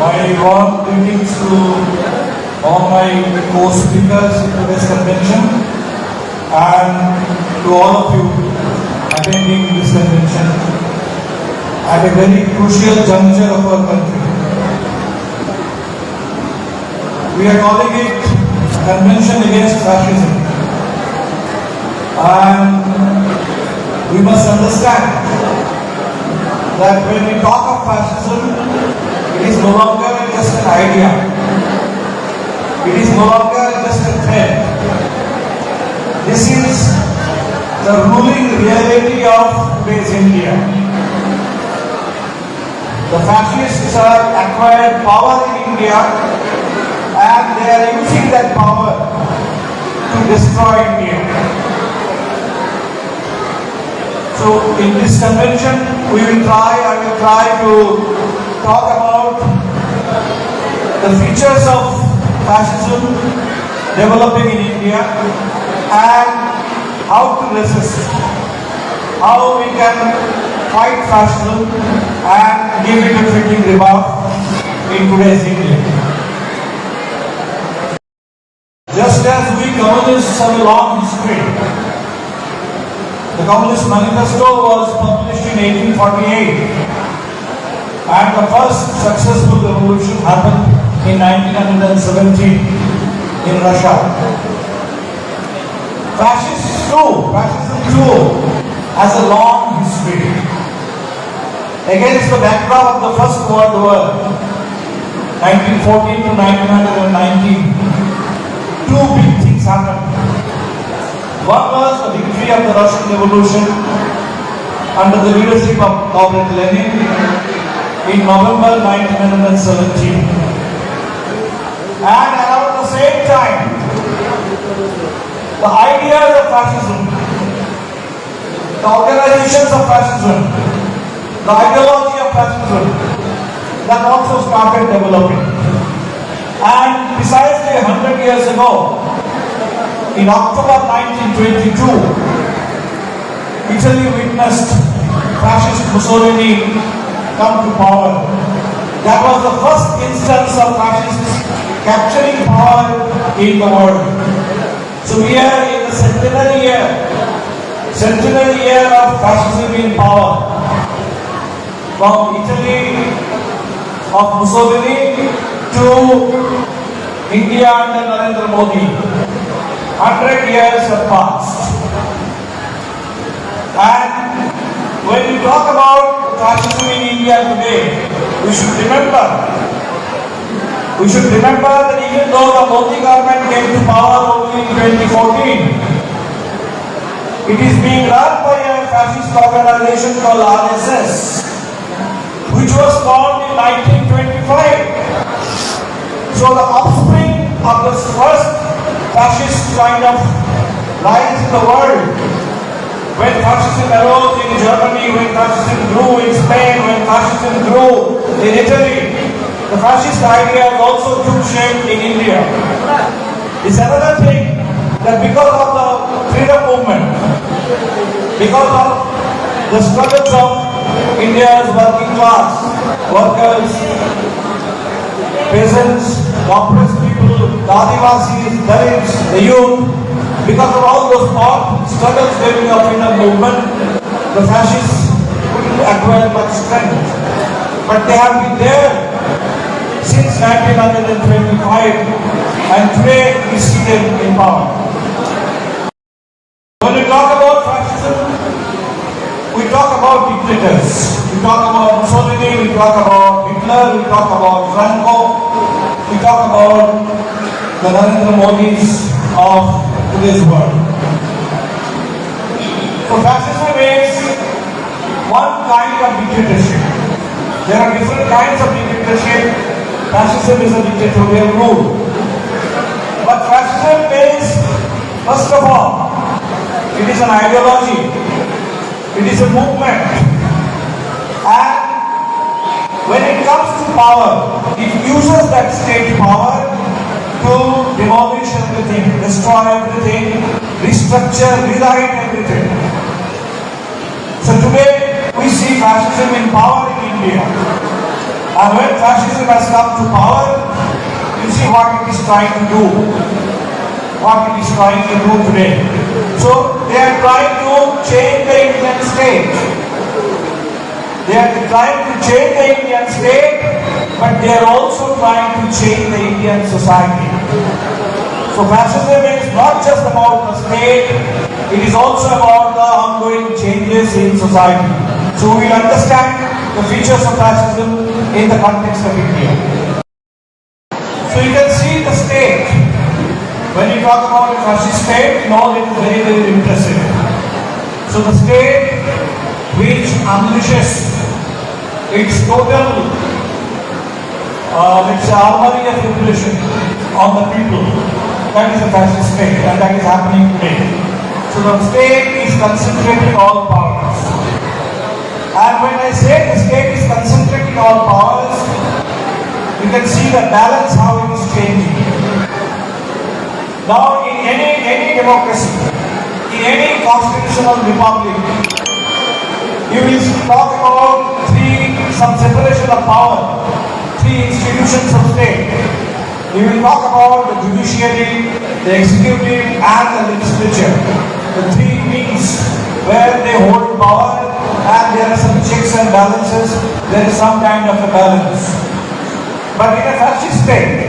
My warm greetings to all my co-speakers in today's convention and to all of you attending this convention at a very crucial juncture of our country. We are calling it Convention Against Fascism, and we must understand that when we talk of fascism, it is no longer just an idea. It is no longer just a threat. This is the ruling reality of today's India. The fascists have acquired power in India and they are using that power to destroy India. So in this convention, I will try to talk about the features of fascism developing in India and how to resist, how we can fight fascism and give it a fitting rebuff in today's India. Just as we communists have a long history, the Communist Manifesto was published in 1848 and the first successful revolution happened in 1917 in Russia. Fascism too has a long history. Against the backdrop of the First World War, 1914 to 1919, two big things happened. One was the victory of the Russian Revolution under the leadership of Comrade Lenin in November 1917. And around the same time, the ideas of fascism, the organizations of fascism, the ideology of fascism, that also started developing. And precisely 100 years ago, in October 1922, Italy witnessed fascist Mussolini come to power. That was the first instance of fascists capturing power in the world. So we are in the centenary year of fascism in power. From Italy of Mussolini to India under Narendra Modi. 100 years have passed. And when we talk about fascism in India today, we should remember that even though the Modi government came to power only in 2014, it is being run by a fascist organization called RSS, which was formed in 1925. So the offspring of this first fascist kind of rise in the world, when fascism arose in Germany, when fascism grew in Spain, when fascism grew in Italy, the fascist ideas also took shape in India. It's another thing that because of the freedom movement, because of the struggles of India's working class, workers, peasants, oppressed people, the Adivasis, Dalits, the youth, because of all those struggles during the freedom movement, the fascists couldn't acquire much strength. But they have been there since 1925, and today we see them in power. When we talk about fascism, we talk about dictators. We talk about Mussolini, we talk about Hitler, we talk about Franco, we talk about the Narendra Modis of today's world. So fascism is one kind of dictatorship. There are different kinds of dictatorship. Fascism is a dictatorial rule. But fascism is, first of all, it is an ideology. It is a movement. And when it comes to power, it uses that state power to demolish everything, destroy everything, restructure, rewrite everything. So today we see fascism in power in India. And when fascism has come to power, you see what it is trying to do. What it is trying to do today. So they are trying to change the Indian state. They are trying to change the Indian state, but they are also trying to change the Indian society. So fascism is not just about the state, it is also about the ongoing changes in society. So we will understand the features of fascism in the context of India. So you can see the state. When you talk about a fascist state, you know it is very, very impressive. So the state which unleashes its total, its armory of repression on the people, that is a fascist state, and that is happening today. So the state is concentrating all powers. And when I say the state is concentrating all powers, you can see the balance how it is changing. Now in any democracy, in any constitutional republic, you will talk about some separation of power, three institutions of state. You will talk about the judiciary, the executive and the legislature. The three wings where they hold power and there are some checks and balances, there is some kind of a balance. But in a fascist state,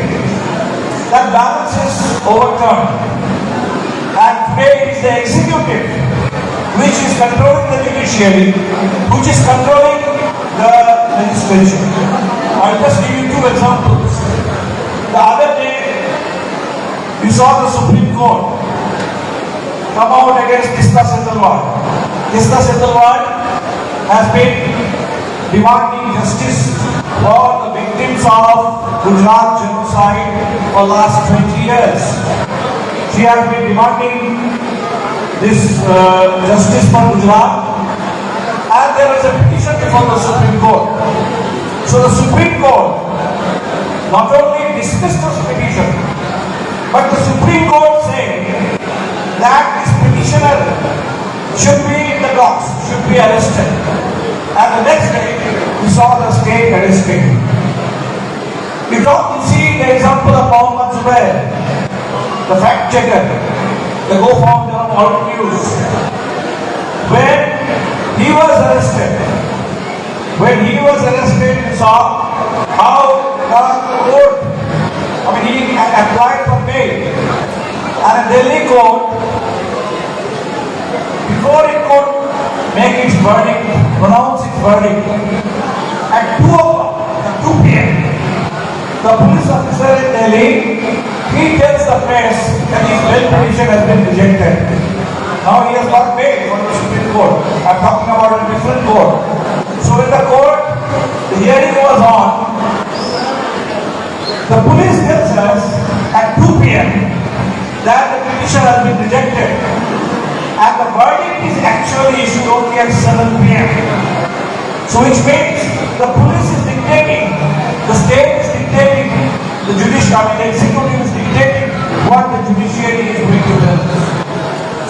that balance is overturned. And today it is the executive which is controlling the judiciary, which is controlling the legislature. I'll just give you two examples. The other day, we saw the Supreme Court come out against Krishna Setalwad. Krishna Setalwad has been demanding justice for the victims of Gujarat genocide for the last 20 years. She has been demanding this justice for Gujarat, and there was a petition before the Supreme Court. So the Supreme Court not only dismissed this petition, but the Supreme Court said that this petitioner should be in the docks, should be arrested. And the next day, we saw the state arrested. You don't see the example of Mohammed Zubair, the fact checker, the co-founder of All News. When he was arrested, we saw how the court, he applied for bail. And a Delhi court, before it could make its verdict, pronounce its verdict, at 2 p.m., the police officer in Delhi, he tells the press that his bail petition has been rejected. Now he has got bail from the Supreme Court. I'm talking about a different court. So in the court, the hearing was on. The police tells us at 2 p.m. that the petition has been rejected. And the verdict is actually issued only at 7 p.m. So which means the police is dictating, the state is dictating, the judiciary, the executive is dictating what the judiciary is going to do.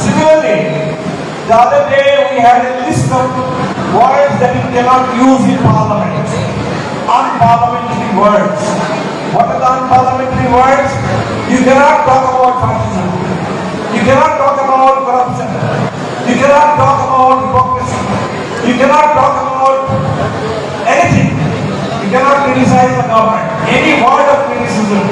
Similarly, the other day we had a list of words that you cannot use in parliament. Unparliamentary words. What are the unparliamentary words? You cannot talk about fascism. You cannot talk about corruption. You cannot talk about hypocrisy. You cannot talk about anything. You cannot criticize the government. Any word of criticism,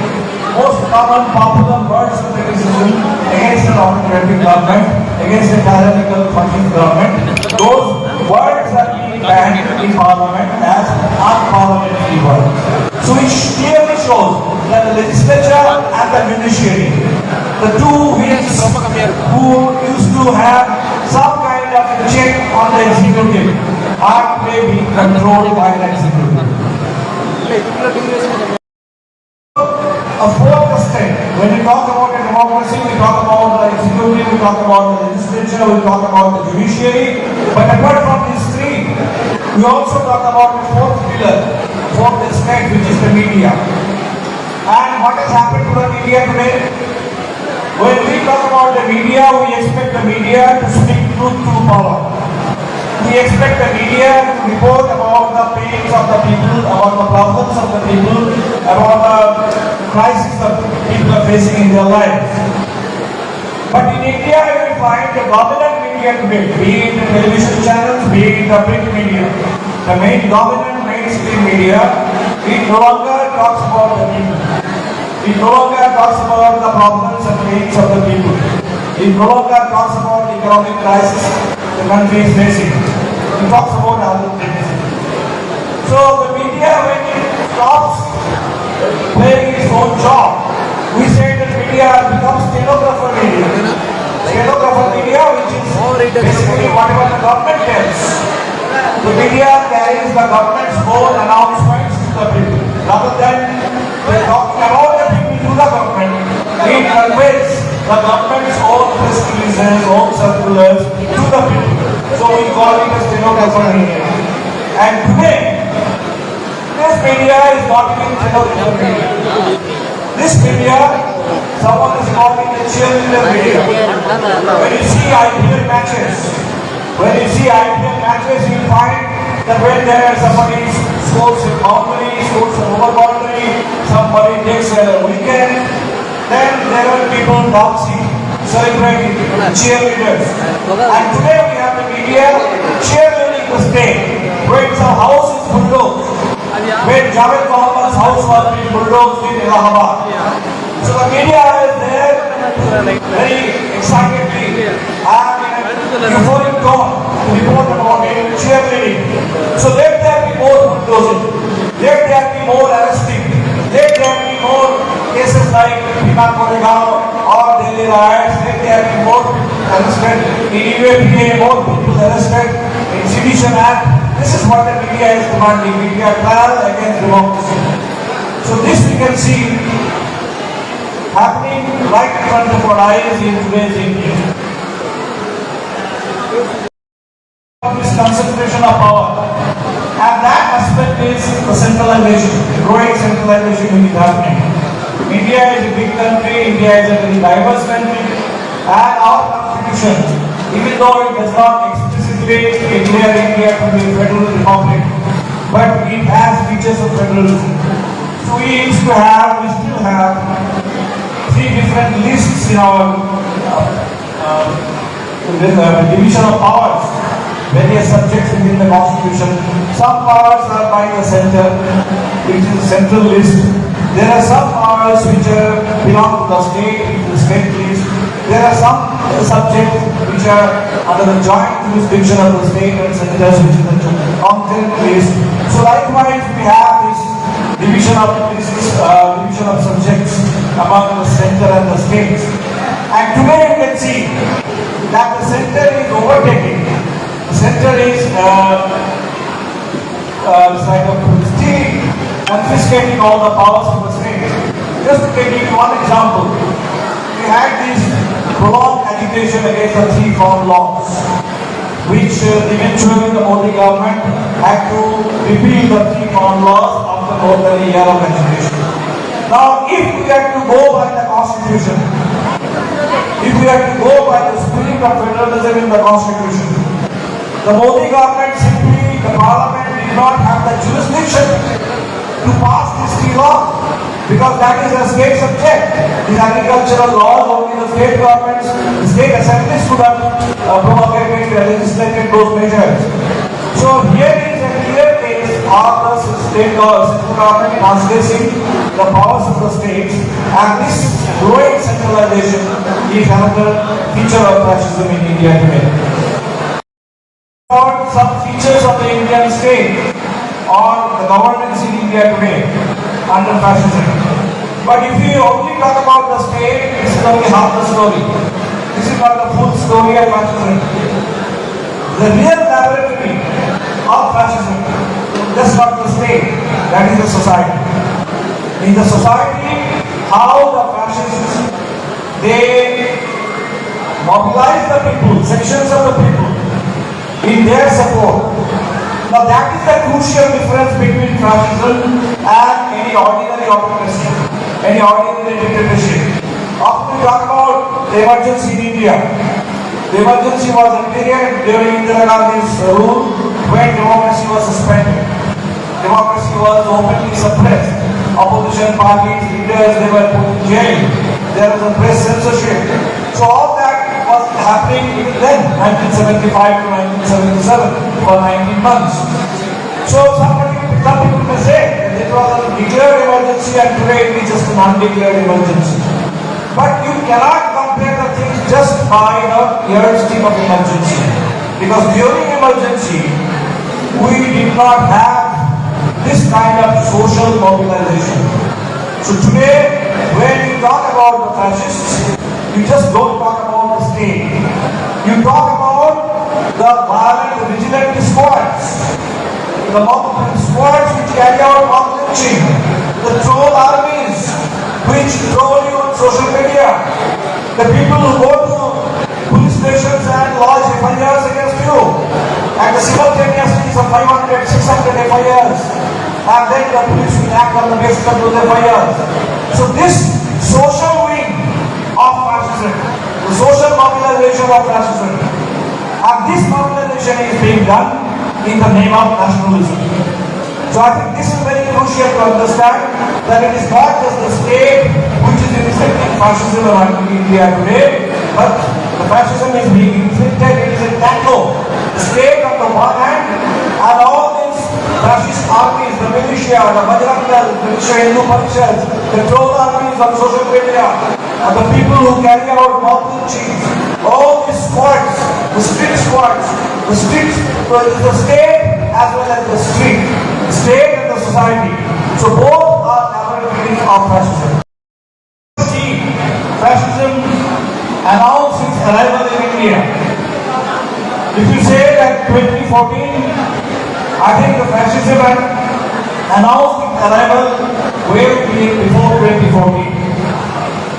most common popular words of criticism against an autocratic government, against a tyrannical fascist government, those words are being banned in parliament as unparliamentary words. So it clearly shows that the legislature and the judiciary, the two wings who used to have some kind of a check on the executive, are today being controlled by the executive. A fourth state, when we talk about a democracy, we talk about the executive, we talk about the legislature, we talk about the judiciary. But apart from these three, we also talk about the fourth pillar, fourth state, which is the media. And what has happened to the media today? When we talk about the media, we expect the media to speak truth to power. We We expect the media to report about the pains of the people, about the problems of the people, about the crises that people are facing in their lives. But in India, we find the dominant media today, be it the television channels, be it the print media, the main dominant mainstream media, it no longer talks about the people. It no longer talks about the problems and pains of the people. It no longer talks about the economic crisis the country is facing. It talks about other things. So the media, when it stops playing its own job, we say that media becomes stenographer media. Stenographer media, which is basically whatever the government tells. The media carries the government's own announcements to the people. Rather than talking about the people to the government, it conveys the government's own press releases, own circulars to the people. So we call it a stenographer media. And today, this media is not being stenographer media. This media, someone is calling it cheerleader media. When you see IPL matches, you find that when there somebody scores a boundary, scores an over boundary, somebody takes a wicket, then there are people dancing, celebrating, cheerleaders. And today we have the media cheerleading the state. When some house is bulldozed, when Javed Mohammad's house was being bulldozed in Allahabad. So the media is there very excitedly and in a euphoric tone to report about it, cheerleading. So let there be more bulldozing, let there be more arresting, let there be more cases like Bima Koregaon or Delhi riots, let there be more people arrested, in UAPA more people arrested, in Sedition Act. This is what the media is demanding, media trial against democracy. So this we can see happening right in front of our eyes in today's India. This concentration of power, and that aspect is the centralization, growing centralization which is happening. India is a big country, India is a very diverse country, and our constitution, even though it does not explicitly declare India to be a federal republic, but it has features of federalism. So we still have three different lists in our division of powers, various subjects within the constitution. Some powers are by the center, which is the central list. There are some powers which belong to the state list. There are some subjects which are under the joint jurisdiction of the state and centers, which is the concurrent list. So likewise, we have this division of subjects among the center and the states. And today you can see that the center is overtaking. The center is still confiscating all the powers of the state. Just to give you one example, we had this prolonged agitation against the three farm laws, which eventually the Modi government had to repeal the three farm laws after more than a year of agitation. Now, if we had to go by the constitution, if we had to go by the spirit of federalism in the constitution, the Modi government simply, the parliament did not have the jurisdiction to pass this three laws, because that is a state subject. These agricultural laws, only the state governments, the state assemblies could have promulgated, legislated those measures. So here is a clear case of the central government transgressing the powers of the states, and this growing centralization is another feature of fascism in India today. For some features of the Indian state or the governance in India today under fascism. But if we only talk about the state, this is only half the story. This is not the full story of fascism. The real laboratory of fascism is just not the state, that is the society. In the society, how the fascists, they mobilize the people, sections of the people, in their support. Now that is the crucial difference between fascism and any ordinary autocracy, any ordinary dictatorship. After we talk about the emergency in India, The emergency was a period during Indira Gandhi's rule when democracy was suspended. Democracy was openly suppressed. Opposition parties, leaders, they were put in jail. There was a press censorship. So all that was happening even then, 1975 to 1977, for 19 months. So some people may say that it was a declared emergency and today it is just an undeclared emergency. But you cannot compare the things just by the yardstick of emergency. Because during emergency, we did not have this kind of social mobilization. So today, when you talk about the fascists, you just don't talk about the state. You talk about the violent, the vigilante squads, the squads which carry out mob lynching, the troll armies which troll you on social media, the people who go to police stations and lodge FIRs against you, and the simultaneously some 500, 600 FIRs, and then the police will act on the basis of those FIRs. So this social wing of fascism, the social mobilization of fascism, and this mobilization is being done in the name of nationalism. So I think this is very crucial to understand that it is not just the state which is inflicting fascism around India today, but the fascism is being inflicted, it is a tango. The state on the one hand, and all these fascist armies, the militia, the Bajrang Dal, the militia Hindu Parishads, the troll armies on social media, and the people who carry out mob lynching, all these squads, the street squads, the state as well as the street, the state and the society. So both are laboratories of fascism. Fascism announced its arrival in India. If you say that 2014, I think the fascism announced its arrival way before 2014.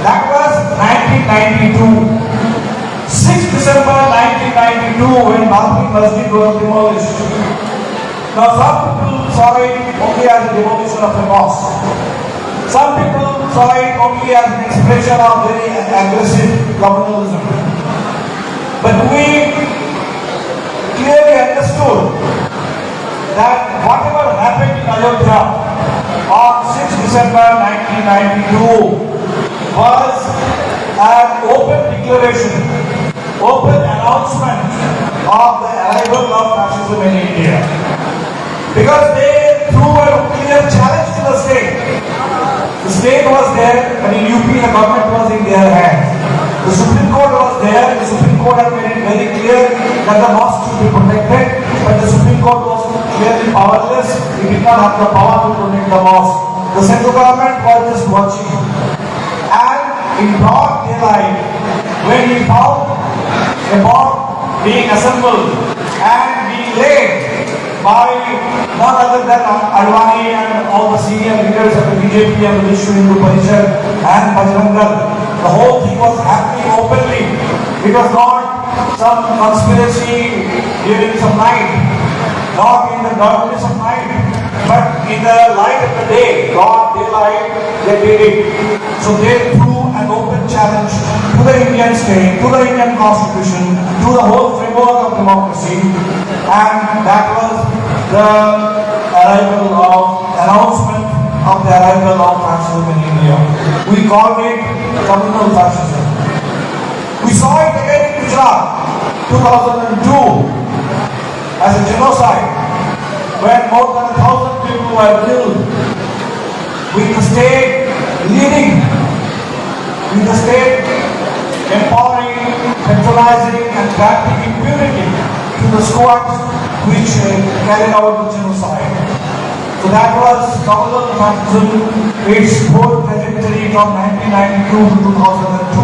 That was 1992. 6 December 1992 when Babri Masjid was demolished. Now some people saw it only as a demolition of a mosque. Some people saw it only as an expression of very aggressive communalism. But we clearly understood that whatever happened in Ayodhya on 6 December 1992 was an open declaration, open announcement of the arrival of fascism in India. Because they threw a clear challenge to the state. The state was there, but in UP the government was in their hands. The Supreme Court was there, the Supreme Court had made it very clear that the mosque should be protected, but the Supreme Court was clearly powerless, it did not have the power to protect the mosque. The central government was just watching. And in broad daylight, when he found a bomb being assembled and being laid by none other than Advani and all the senior leaders of the BJP and the Vishnu Hindu Parishad and Bajrang Dal, the whole thing was happening openly. It was not some conspiracy during some night, not in the darkness of night, but in the light of the day, broad daylight, they did it. So they threw an open challenge to the Indian state, to the Indian constitution, to the whole framework of democracy, and that was the announcement of the arrival of fascism in India. We called it communal fascism. We saw it again in Gujarat, 2002, as a genocide, when more than 1,000 people were killed, with the state leading, with the state empowering, patronizing and granting impunity to the squads which carried out the genocide. So that was communal fascism, its whole trajectory from 1992 to 2002.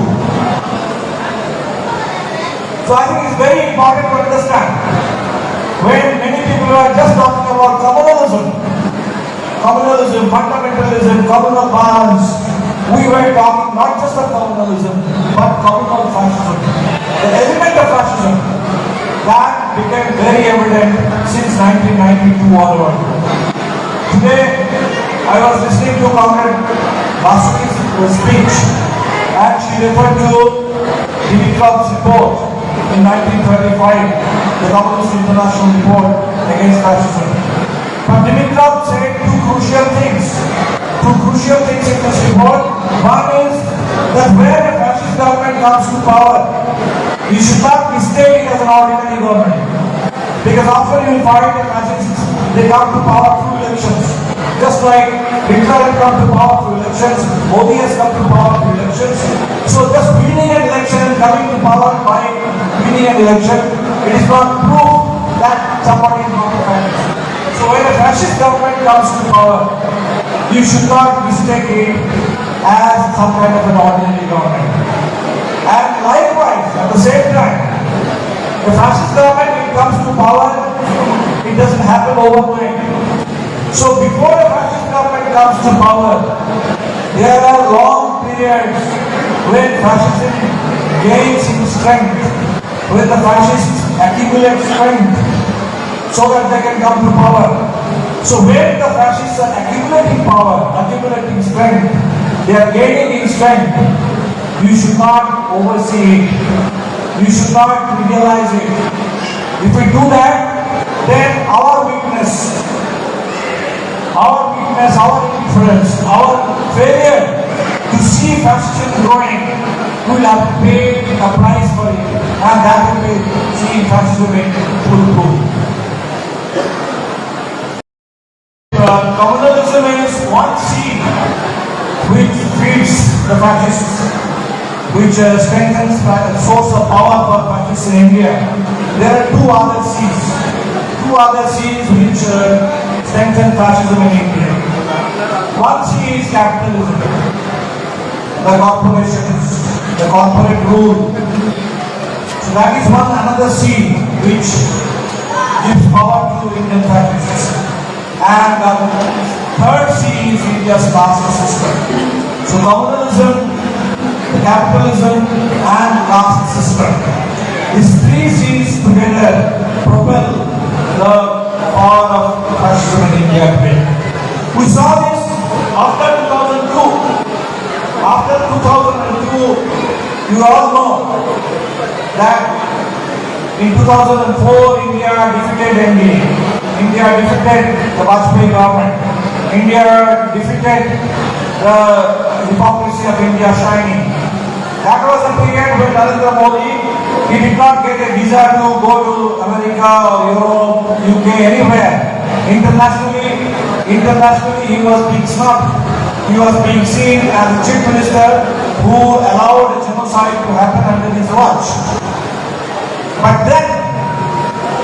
So I think it's very important to understand, when many people are just talking about communalism, fundamentalism, communal violence, we were talking not just of communalism, but communal fascism. The element of fascism that became very evident since 1992 onward. Today, I was listening to Comrade Basuki's speech, and she referred to Dimitrov's report in in 1935, the Communist International Report against fascism. But Dimitrov said two crucial things in this report. One is that where a fascist government comes to power, you should not mistake it as an ordinary government. Because often you will find that fascists, they come to power through elections. Just like Hitler has come to power through elections, Modi has come to power through elections. So just winning an election and coming to power by winning an election, it is not proof that somebody is not a fascist. So when a fascist government comes to power, you should not mistake it as some kind of an ordinary government. And likewise, at the same time, the fascist government, when it comes to power, it doesn't happen overnight. So before a fascist government comes to power, there are long periods when fascism gains in strength, when the fascists accumulate strength so that they can come to power. So when the fascists are accumulating power, accumulating strength, they are gaining in strength, you should not oversee it. You should not trivialize it. If we do that, then our weakness, our indifference, our failure to see fascism growing, we will have to pay a price for it, and that will be seeing fascism in full bloom. Communalism is one seed which feeds the fascists, which strengthens the source of power for fascists in India. There are two other seeds which strengthen fascism in India. One seed is capitalism, the corporations, the corporate rule. So that is another seed which gives power to Indian fascists. And the third seed is India's caste system. So communalism, capitalism, and caste system. These three seeds together propel the power of fascism in India today. We saw this after 2002. After 2002, you all know that in 2004, India defeated NDA. India defeated the Vajpayee government. India defeated the hypocrisy of India shining. That was a period when Narendra Modi, he did not get a visa to go to America or Europe, UK, anywhere. Internationally he was being snubbed. He was being seen as a chief minister who allowed a genocide to happen under his watch. But then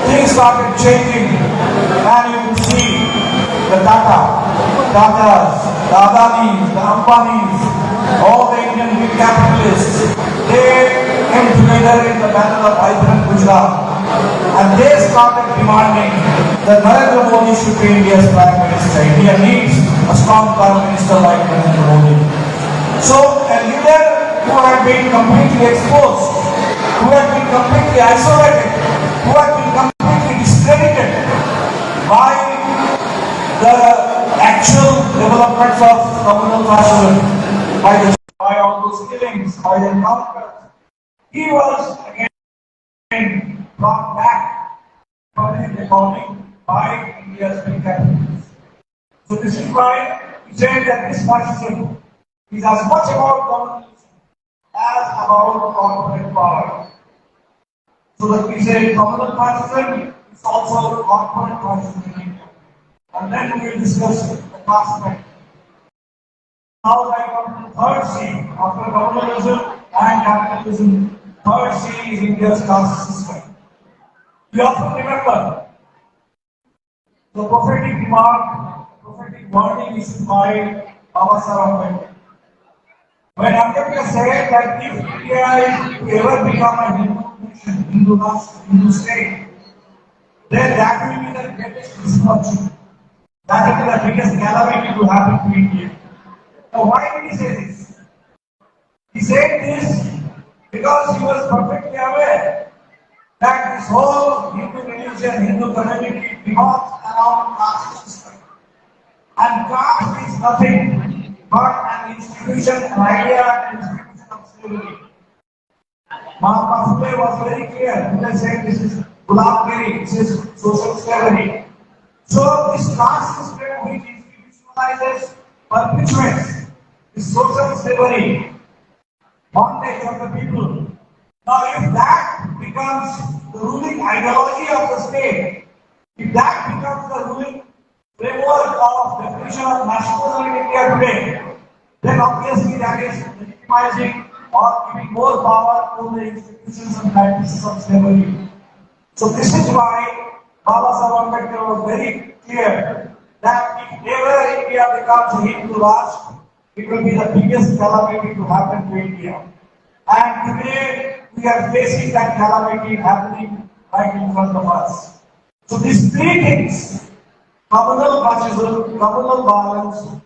things started changing, and you could see the Tatas, the Adanis, the Ambanis, all the Indian big capitalists, they came together in the banner of Vibrant Gujarat, and they started demanding that Narendra Modi should be India's Prime Minister. India needs a strong Prime Minister like Narendra Modi. So a leader who had been completely exposed, who had been completely isolated, who had been completely discredited by the actual developments of communal fascism, by all those killings, by the encounters, he was again brought back from his recording by India's big capitalists. So this is why we say that this fascism is as much about communalism as about corporate power. So that we say communal fascism is also corporate fascism in India. And then we will discuss the caste factor. Now I come to the third C. After communalism and capitalism, third C is India's caste system. We often remember the prophetic remark, prophetic wording issued by Baba Saheb Ambedkar. When Ambedkar said that if India is to ever become a Hindu state, then that will be the greatest misfortune. That will be the biggest calamity to happen to India. Now, why did he say this? He said this because he was perfectly aware that this whole Hindu religion, Hindu community revolves around caste system. And caste is nothing but an institution, an idea, an institution of slavery. Mahatma Phule was very clear. He said this is Gulabgiri, this is social slavery. So this caste system which institutionalizes, perpetuates this social slavery, bondage of the people. Now if that becomes the ruling ideology of the state, if that becomes the ruling framework of definition of nationalism in India today, then obviously that is legitimizing or giving more power to the institutions and practices of slavery. So this is why Baba Saheb Ambedkar was very clear that if ever India becomes a Hindu Rashtra, it will be the biggest calamity to happen to India. And today we are facing that calamity happening right in front of us. So these three things, communal fascism, communal violence,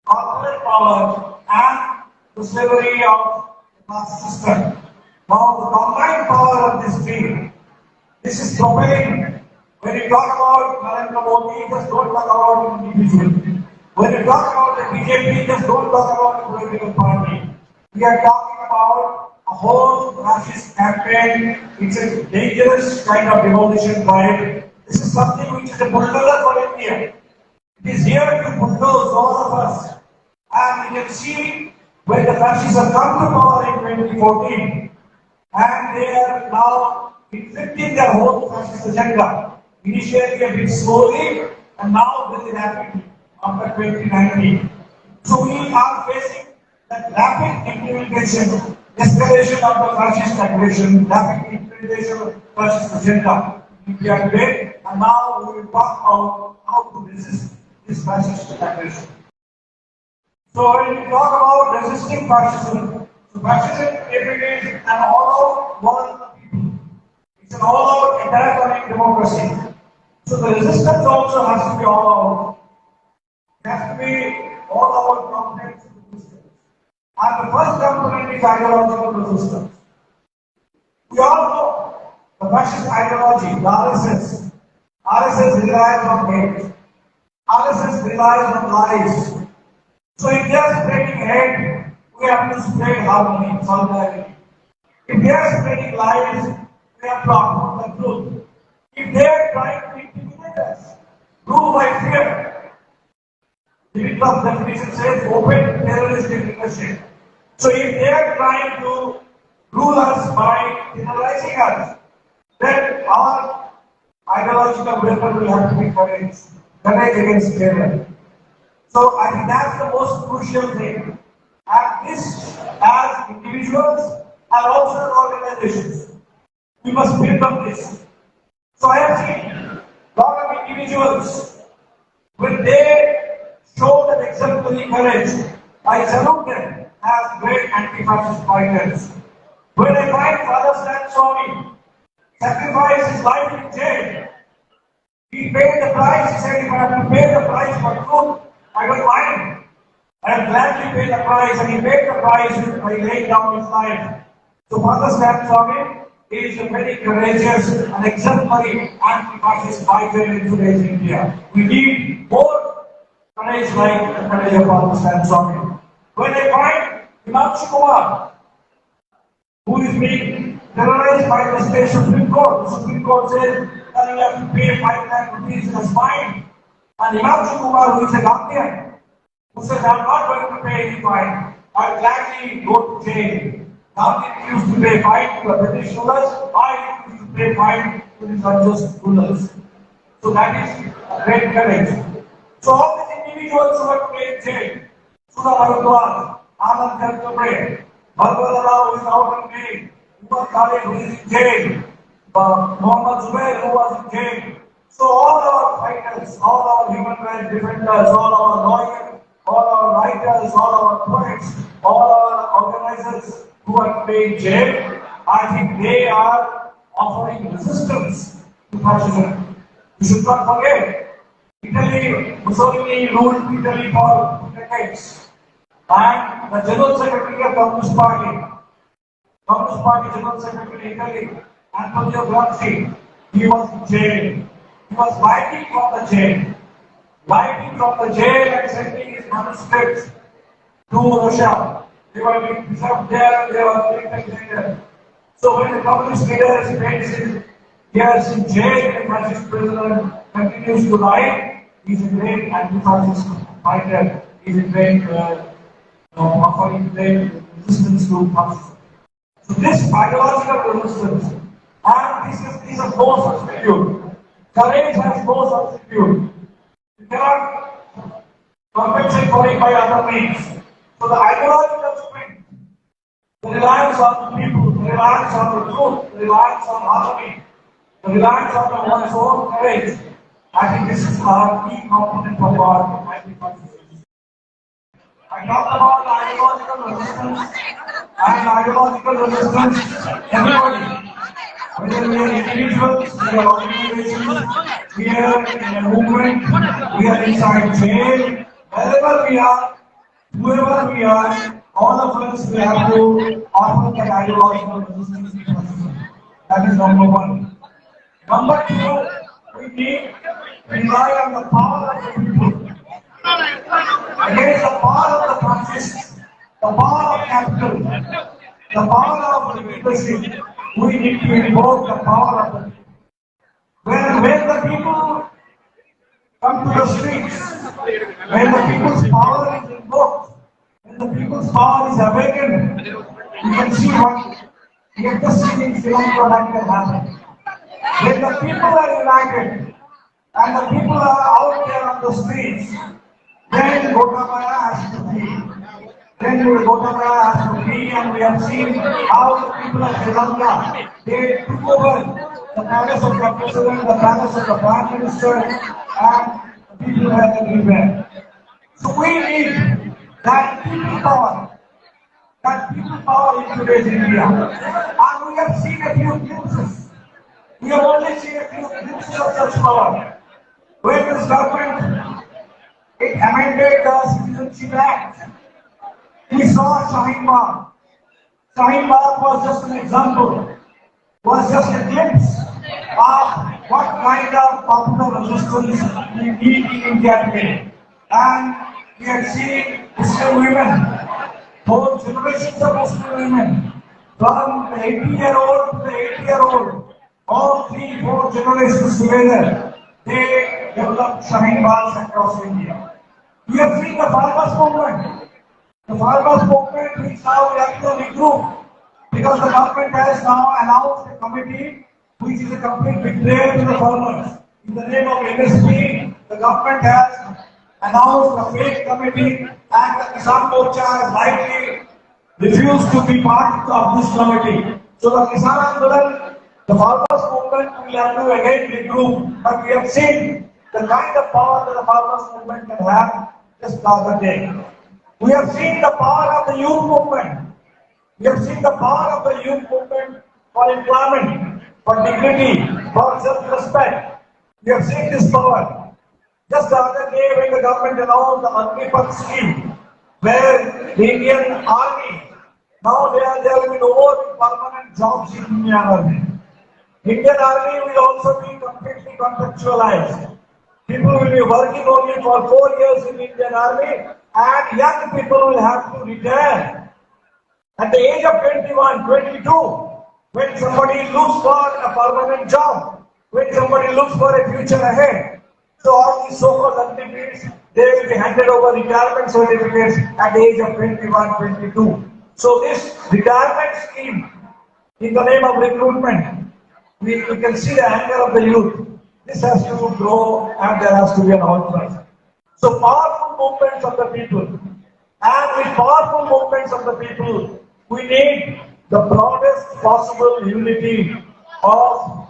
corporate power, and the slavery of the caste system. Now the combined power of these three, this is propelling. When you talk about Narendra Modi, just don't talk about an individual. When you talk about the BJP, just don't talk about a political party. We are talking about a whole fascist campaign. It's a dangerous kind of revolution drive. This is something which is a bulldozer for India. It is here to bulldoze all of us. And you can see when the fascists have come to power in 2014, and they are now inflicting their whole fascist agenda. Initially a bit slowly, and now very rapidly after 2019. So we are facing that rapid implementation, escalation of the fascist aggression, rapid implementation of fascist agenda in India today, and now we will talk about how to resist this fascist aggression. So when we talk about resisting fascism, so fascism is an all-out war of the people. It's an all-out attack on democracy. So the resistance also has to be all out. It has to be all out comprehensive resistance. And the first component is ideological resistance. We all know the fascist ideology, the RSS. RSS relies on hate. RSS relies on lies. So if they are spreading hate, we have to spread harmony, solidarity. If they are spreading lies, we have to uphold the truth. If they are trying to intimidate us, rule by fear, the Vietnam definition says open terroristic leadership. So if they are trying to rule us by terrorizing us, then our ideological weapon will have to be courage against terror. So I think that's the most crucial thing. And this, as individuals and also as organizations, we must build up this. So I have seen a lot of individuals, when they show that exemplary courage, I salute them as great anti-fascist fighters. When I find Father Stan Swami sacrifice his life in jail, he paid the price. He said, if I have to pay the price for truth, I don't mind. I will gladly pay the price, and he paid the price by laying down his life. So Father Stan Swami is a very courageous and exemplary anti-fascist fighter in today's India. We need more courage like the courage of Father Stan Swami. When I find Himanshu Kumar, who is being terrorized by the state Supreme Court, the Supreme Court says that you have to pay 5 lakh rupees as fine. And Himanshu Kumar, who is a Gandhian, who says, I am not going to pay any fine, I will gladly go to jail. Gandhi refused to pay fine to the British rulers, I refuse to pay fine to these unjust rulers. So that is great courage. So all these individuals who are today in jail, Sudha Bharadwaj, Anand Karkabre, Bhagwat Rao who is out on bail, Umar Khalid who is in jail, Muhammad Zubair who was in jail. So all our fighters, all our human rights defenders, all our lawyers, all our writers, all our poets, all our organizers who are today in jail, I think they are offering resistance to fascism. You should not forget, Italy, Mussolini ruled Italy for 2 decades. And the General Secretary of Communist Party General Secretary in Italy, Antonio Gramsci, he was in jail. He was writing from the jail. Writing from the jail and sending his manuscripts to Russia. They were being preserved there, they were printed later. So when the communist leader spends his years in jail and fascist prisoner continues to write, he's a great anti-fascist fighter. He's a great offering great resistance to fascism. So this ideological resistance, and these are no substitute. Courage has no substitute. You cannot compensate for it by other means. So the ideological strength, the reliance on the people, the reliance on the truth, the reliance on harmony, the reliance on one's own courage, I think this is our key component of our anti-fascism. I talked about ideological resistance and ideological resistance everybody. Whether we are individuals, we are organizations, we are in a movement, we are inside jail, wherever we are, whoever we are, all of us we have to offer that ideological resistance to fascism. That is number one. Number two, we need to rely on the power of the people. Against the power of the fascists, the power of capital, the power of the leadership, we need to invoke the power of the people. When the people come to the streets, when the people's power is invoked, when the people's power is awakened, you can see what we have just seen in Sri Lanka that can happen. When the people are united and the people are out there on the streets, then Gotabaya has to be. Then Gotabaya has to be, and we have seen how the people of Sri Lanka, they took over the palace of the president, the palace of the prime minister, and the people were everywhere. So we need that people power in today's India. And we have seen a few glimpses. We have only seen a few glimpses of such power. When this government it amended the Citizenship Act, we saw Shaheen Bagh. Shaheen Bagh was just an example, was just a glimpse of what kind of popular resistance we need in India today. And we had seen Muslim women, whole generations of Muslim women, from the 80-year-old to the 80-year-old, all 3-4 generations together, they developed Shaheen Baghs across India. We have seen the farmers movement. The farmers movement which now we have to regroup because the government has now announced a committee which is a complete betrayal to the farmers. In the name of MSP, the government has announced a fake committee and the Kisan Morcha has lightly refused to be part of this committee. So the Kisan Andolan, the farmers movement will have to again regroup, but we have seen the kind of power that the farmers movement can have just the other day. We have seen the power of the youth movement. We have seen the power of the youth movement for employment, for dignity, for self-respect. We have seen this power. Just the other day when the government announced the Agnipath scheme, where the Indian Army, now there will be no more permanent jobs in Indian Army. Indian Army will also be completely contractualized. People will be working only for 4 years in Indian Army, and young people will have to retire at the age of 21, 22, when somebody looks for a permanent job, when somebody looks for a future ahead. So all these so-called activities, they will be handed over retirement certificates at the age of 21, 22. So this retirement scheme, in the name of recruitment, we can see the anger of the youth. This has to grow and there has to be an outcry. So powerful movements of the people, and with powerful movements of the people, we need the broadest possible unity of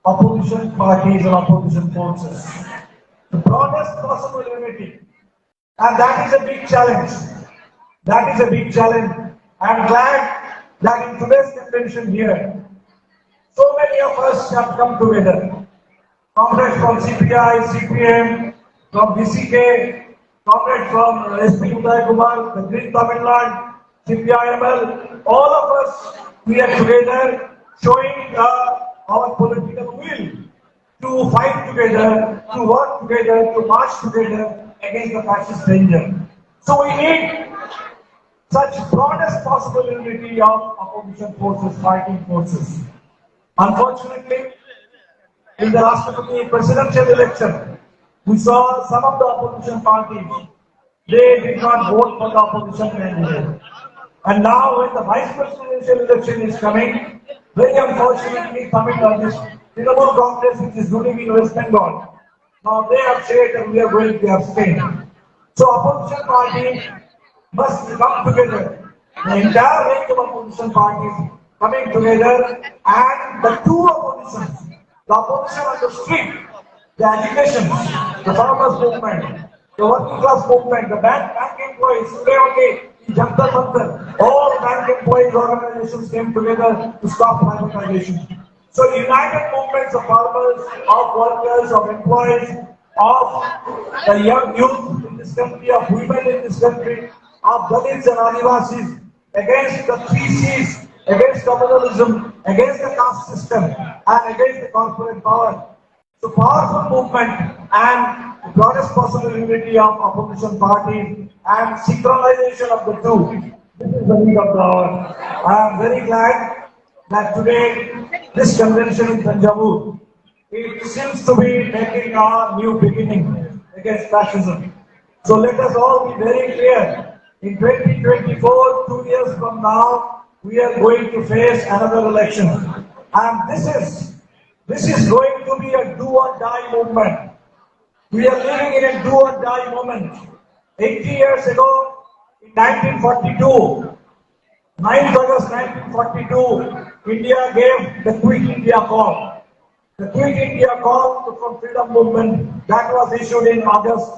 opposition parties and opposition forces. The broadest possible unity. And that is a big challenge. That is a big challenge. I'm glad that in today's convention here, so many of us have come together. Comrades from CPI, CPM, from BCK, comrades from SP Uday Kumar, the Green Tamil Nadu, CPIML, all of us, we are together showing our political will to fight together, to work together, to march together against the fascist danger. So we need such broadest possible unity of opposition forces, fighting forces. Unfortunately, in the Rashtrapati presidential election, we saw some of the opposition parties, they did not vote for the opposition candidate. And now when the vice presidential election is coming, very unfortunately coming on this Trinamool Congress which is ruling in West Bengal, now they have said that we are going to abstain. So opposition parties must come together. The entire range of opposition parties coming together, and the two oppositions, the opposition on the street, the agitation, the farmers movement, the working class movement, the bank employees, today only in Jantar Mantar, all bank employees organizations came together to stop privatization. So united movements of farmers, of workers, of employees, of the young youth in this country, of women in this country, of Dalits and Adivasis, against the 3Cs, against communalism, against the caste system, and against the corporate power. So powerful movement and the broadest possible unity of opposition parties and synchronization of the two. This is the need of the hour. I am very glad that today this convention in Thanjavur, it seems to be making a new beginning against fascism. So let us all be very clear. In 2024, 2 years from now, we are going to face another election. And this is going to be a do or die movement. We are living in a do or die moment. 80 years ago, in 1942, 9th August 1942, India gave the Quit India call. The Quit India call from freedom movement that was issued in August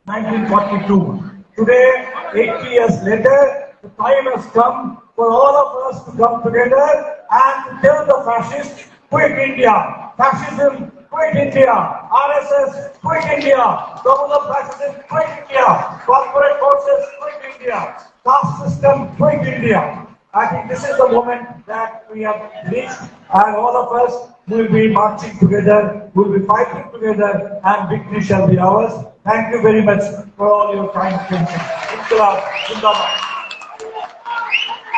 1942. Today, 80 years later, the time has come for all of us to come together and tell the fascists, quit India. Fascism, quit India. RSS, quit India. Communal fascism, quit India. Corporate forces, quit India. Caste system, quit India. I think this is the moment that we have reached, and all of us will be marching together, will be fighting together, and victory shall be ours. Thank you very much for all your kind attention. Inkılap, Zindabad.